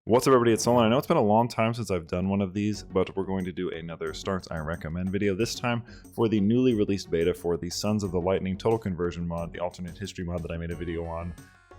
What's up everybody, it's Solon. I know it's been a long time since I've done one of these, but we're going to do another Starts I Recommend video, this time for the newly released beta for the Sons of the Lightning Total Conversion mod, the alternate history mod that I made a video on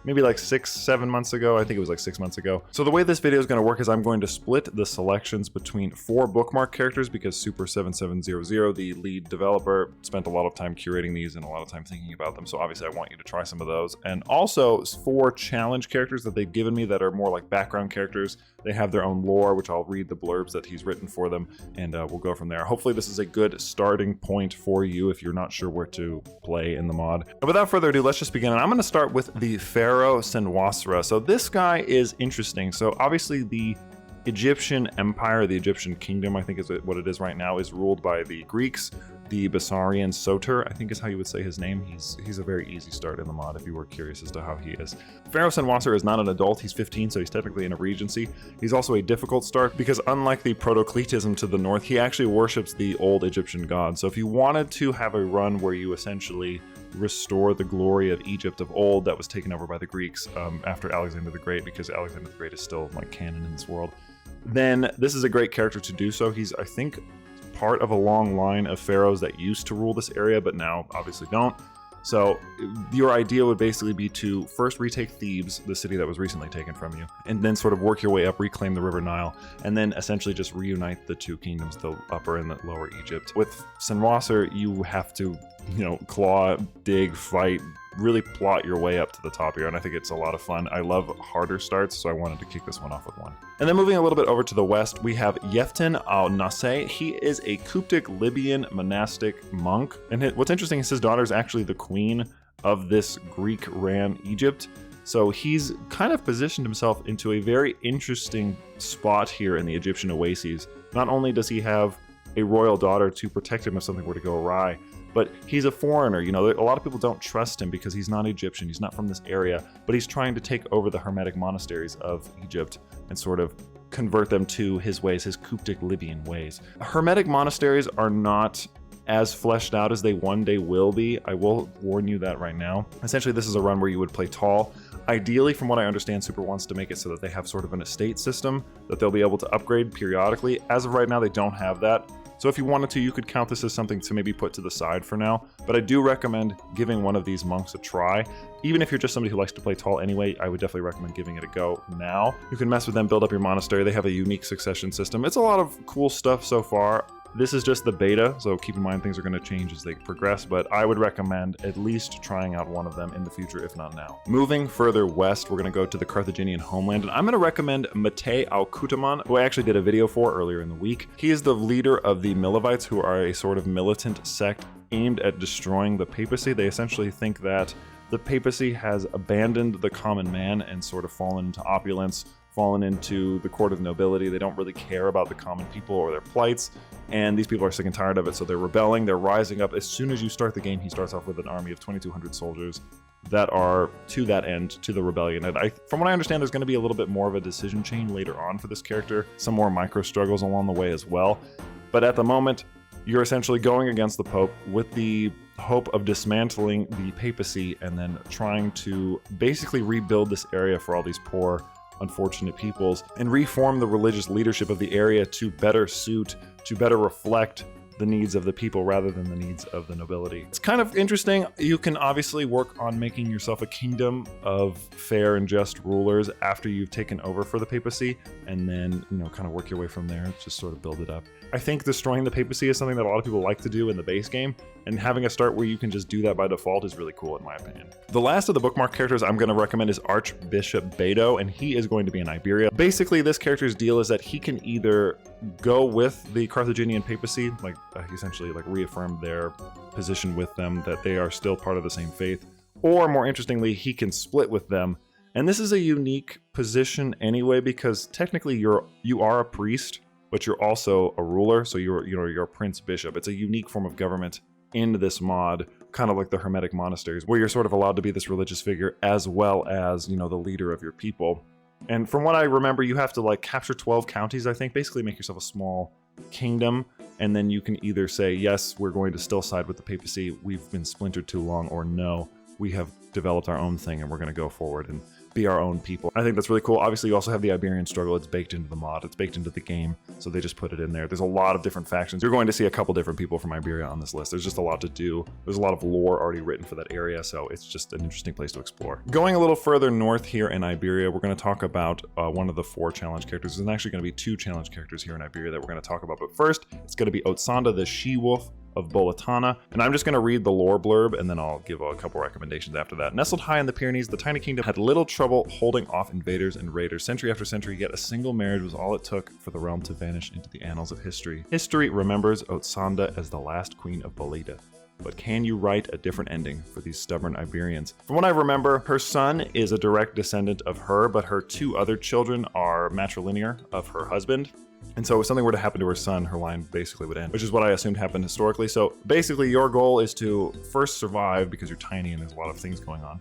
maybe like 6-7 months ago. I think it was like 6 months ago. So the way this video is going to work is I'm going to split the selections between 4 bookmark characters because Super7700, the lead developer, spent a lot of time curating these and a lot of time thinking about them. So obviously I want you to try some of those. And also 4 challenge characters that they've given me that are more like background characters. They have their own lore, which I'll read the blurbs that he's written for them, and we'll go from there. Hopefully this is a good starting point for you if you're not sure where to play in the mod. But without further ado, let's just begin. And I'm going to start with the Pharaoh Senwasra. So this guy is interesting. So obviously the Egyptian Empire, the Egyptian Kingdom, I think is what it is right now, is ruled by the Greeks. The Bessarian Soter, I think is how you would say his name. He's a very easy start in the mod if you were curious as to how he is. Pharaoh Senwasra is not an adult, he's 15, so he's technically in a regency. He's also a difficult start because unlike the Protocletism to the north, he actually worships the old Egyptian gods. So if you wanted to have a run where you essentially restore the glory of Egypt of old that was taken over by the Greeks after Alexander the Great, because Alexander the Great is still like canon in this world, then this is a great character to do so. He's, I think, part of a long line of pharaohs that used to rule this area, but now obviously don't. So your idea would basically be to first retake Thebes, the city that was recently taken from you, and then sort of work your way up, reclaim the River Nile, and then essentially just reunite the two kingdoms, the upper and the lower Egypt. With Senwasra, you have to, claw, dig, fight, really plot your way up to the top here, and I think it's a lot of fun. I love harder starts, so I wanted to kick this one off with one. And then moving a little bit over to the west, we have Yeftin al-Naseh. He is a Coptic Libyan monastic monk, and what's interesting is his daughter is actually the queen of this Greek-ran Egypt. So he's kind of positioned himself into a very interesting spot here in the Egyptian oases. Not only does he have a royal daughter to protect him if something were to go awry, but he's a foreigner. A lot of people don't trust him because he's not Egyptian, he's not from this area, but he's trying to take over the Hermetic monasteries of Egypt and sort of convert them to his ways, his Coptic Libyan ways. Hermetic monasteries are not as fleshed out as they one day will be. I will warn you that right now. Essentially, this is a run where you would play tall. Ideally, from what I understand, Super wants to make it so that they have sort of an estate system that they'll be able to upgrade periodically. As of right now, they don't have that. So if you wanted to, you could count this as something to maybe put to the side for now, but I do recommend giving one of these monks a try. Even if you're just somebody who likes to play tall anyway, I would definitely recommend giving it a go now. You can mess with them, build up your monastery. They have a unique succession system. It's a lot of cool stuff so far. This is just the beta, so keep in mind things are going to change as they progress, but I would recommend at least trying out one of them in the future, if not now. Moving further west, we're going to go to the Carthaginian homeland, and I'm going to recommend Matei al-Kutaman, who I actually did a video for earlier in the week. He is the leader of the Milovites, who are a sort of militant sect aimed at destroying the papacy. They essentially think that the papacy has abandoned the common man and sort of fallen into opulence, fallen into the court of nobility. They don't really care about the common people or their plights, and these people are sick and tired of it, so they're rebelling, they're rising up. As soon as you start the game, he starts off with an army of 2,200 soldiers that are to that end, to the rebellion. And from what I understand, there's going to be a little bit more of a decision chain later on for this character, some more micro struggles along the way as well. But at the moment, you're essentially going against the Pope with the hope of dismantling the papacy and then trying to basically rebuild this area for all these poor, unfortunate peoples and reform the religious leadership of the area to better suit, to better reflect the needs of the people rather than the needs of the nobility. It's kind of interesting. You can obviously work on making yourself a kingdom of fair and just rulers after you've taken over for the papacy, and then, kind of work your way from there, just sort of build it up. I think destroying the papacy is something that a lot of people like to do in the base game, and having a start where you can just do that by default is really cool in my opinion. The last of the bookmark characters I'm going to recommend is Archbishop Beto, and he is going to be in Iberia. Basically, this character's deal is that he can either go with the Carthaginian papacy, essentially reaffirm their position with them, that they are still part of the same faith, or more interestingly, he can split with them. And this is a unique position anyway, because technically you are a priest, but you're also a ruler, so you're a prince bishop. It's a unique form of government in this mod, kind of like the Hermetic monasteries, where you're sort of allowed to be this religious figure as well as, the leader of your people. And from what I remember, you have to capture 12 counties, I think, basically make yourself a small kingdom, and then you can either say, yes, we're going to still side with the papacy, we've been splintered too long, or no, we have developed our own thing and we're going to go forward and be our own people. I think that's really cool. Obviously, you also have the Iberian struggle. It's baked into the mod. It's baked into the game. So they just put it in there. There's a lot of different factions. You're going to see a couple different people from Iberia on this list. There's just a lot to do. There's a lot of lore already written for that area. So it's just an interesting place to explore. Going a little further north here in Iberia, we're going to talk about one of the 4 challenge characters. There's actually going to be 2 challenge characters here in Iberia that we're going to talk about. But first, it's going to be Otsanda, the she-wolf of Boletana, and I'm just going to read the lore blurb and then I'll give a couple recommendations after that. Nestled high in the Pyrenees, the tiny kingdom had little trouble holding off invaders and raiders. Century after century, yet a single marriage was all it took for the realm to vanish into the annals of history. History remembers Otsanda as the last queen of Boleta. But can you write a different ending for these stubborn Iberians? From what I remember, her son is a direct descendant of her, but her 2 other children are matrilinear of her husband. And so if something were to happen to her son, her line basically would end, which is what I assumed happened historically. So basically your goal is to first survive because you're tiny and there's a lot of things going on.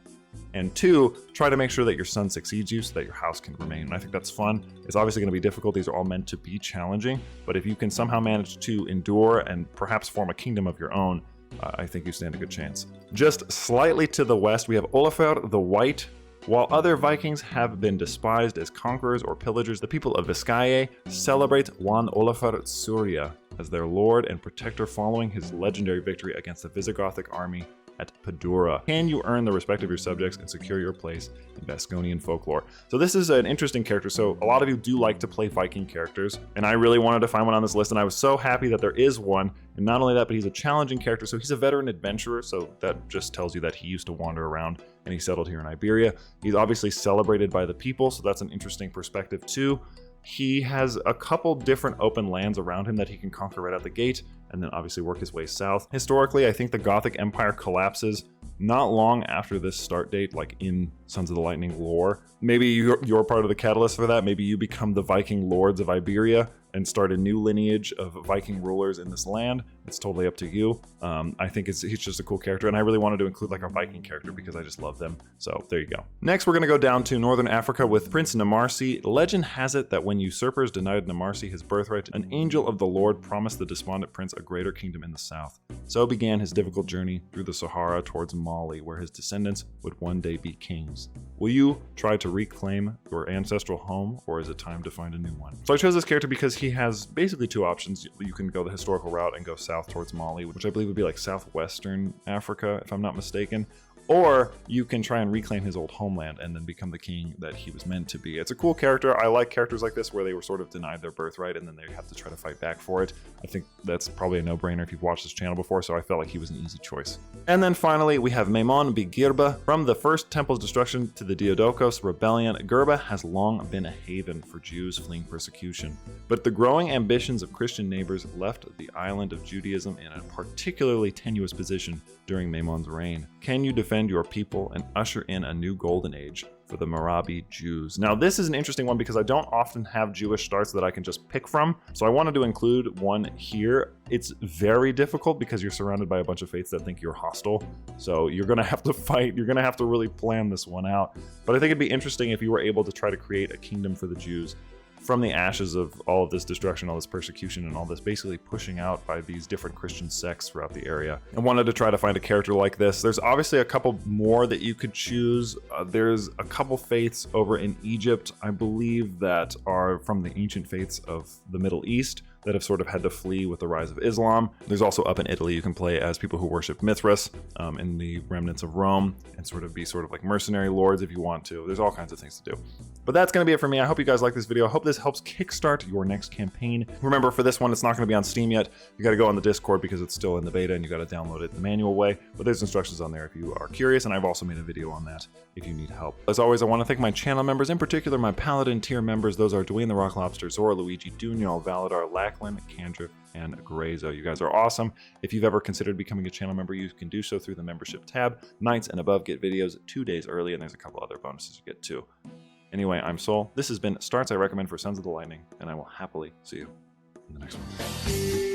And 2, try to make sure that your son succeeds you so that your house can remain. And I think that's fun. It's obviously going to be difficult. These are all meant to be challenging. But if you can somehow manage to endure and perhaps form a kingdom of your own, I think you stand a good chance. Just slightly to the west, we have Olafur the White. While other Vikings have been despised as conquerors or pillagers, the people of Vizcaya celebrate Juan Olafur Surya as their lord and protector following his legendary victory against the Visigothic army at Padura. Can you earn the respect of your subjects and secure your place in Vasconian folklore? So this is an interesting character. So a lot of you do like to play Viking characters, and I really wanted to find one on this list, and I was so happy that there is one. And not only that, but he's a challenging character. So he's a veteran adventurer, so that just tells you that he used to wander around and he settled here in Iberia. He's obviously celebrated by the people, so that's an interesting perspective too. He has a couple different open lands around him that he can conquer right out the gate, and then obviously work his way south. Historically, I think the Gothic Empire collapses not long after this start date, like in Sons of the Lightning lore. Maybe you're part of the catalyst for that. Maybe you become the Viking lords of Iberia and start a new lineage of Viking rulers in this land. It's totally up to you. I think he's just a cool character, and I really wanted to include like a Viking character because I just love them. So there you go. Next, we're gonna go down to Northern Africa with Prince Namarsi. Legend has it that when usurpers denied Namarsi his birthright, an angel of the Lord promised the despondent prince a greater kingdom in the south. So began his difficult journey through the Sahara towards Mali, where his descendants would one day be kings. Will you try to reclaim your ancestral home, or is it time to find a new one? So I chose this character because he has basically 2 options. You can go the historical route and go south towards Mali, which I believe would be like southwestern Africa, if I'm not mistaken. Or you can try and reclaim his old homeland and then become the king that he was meant to be. It's a cool character. I like characters like this where they were sort of denied their birthright and then they have to try to fight back for it. I think that's probably a no-brainer if you've watched this channel before, so I felt like he was an easy choice. And then finally, we have Maimon Bigirba. From the first temple's destruction to the Diadochos rebellion, Gerba has long been a haven for Jews fleeing persecution. But the growing ambitions of Christian neighbors left the island of Judaism in a particularly tenuous position during Maimon's reign. Can you defend your people and usher in a new golden age for the Marabi Jews? Now, this is an interesting one because I don't often have Jewish starts that I can just pick from, so I wanted to include one here. It's very difficult because you're surrounded by a bunch of faiths that think you're hostile, so you're gonna have to fight. You're gonna have to really plan this one out. But I think it'd be interesting if you were able to try to create a kingdom for the Jews from the ashes of all of this destruction, all this persecution, and all this basically pushing out by these different Christian sects throughout the area. I wanted to try to find a character like this. There's obviously a couple more that you could choose. There's a couple faiths over in Egypt, I believe, that are from the ancient faiths of the Middle East that have sort of had to flee with the rise of Islam. There's also up in Italy, you can play as people who worship Mithras in the remnants of Rome and sort of be sort of like mercenary lords if you want to. There's all kinds of things to do. But that's going to be it for me. I hope you guys like this video. I hope this helps kickstart your next campaign. Remember, for this one, it's not going to be on Steam yet. You got to go on the Discord because it's still in the beta and you got to download it the manual way. But there's instructions on there if you are curious, and I've also made a video on that if you need help. As always, I want to thank my channel members, in particular my Paladin tier members. Those are Dwayne the Rock Lobster, Zora, Luigi, Dunyal, Valadar, Lachlan, Candriff, and Grazo. You guys are awesome. If you've ever considered becoming a channel member, you can do so through the membership tab. Knights and above get videos 2 days early, and there's a couple other bonuses you get too. Anyway, I'm Sol. This has been Starts I Recommend for Sons of the Lightning, and I will happily see you in the next one.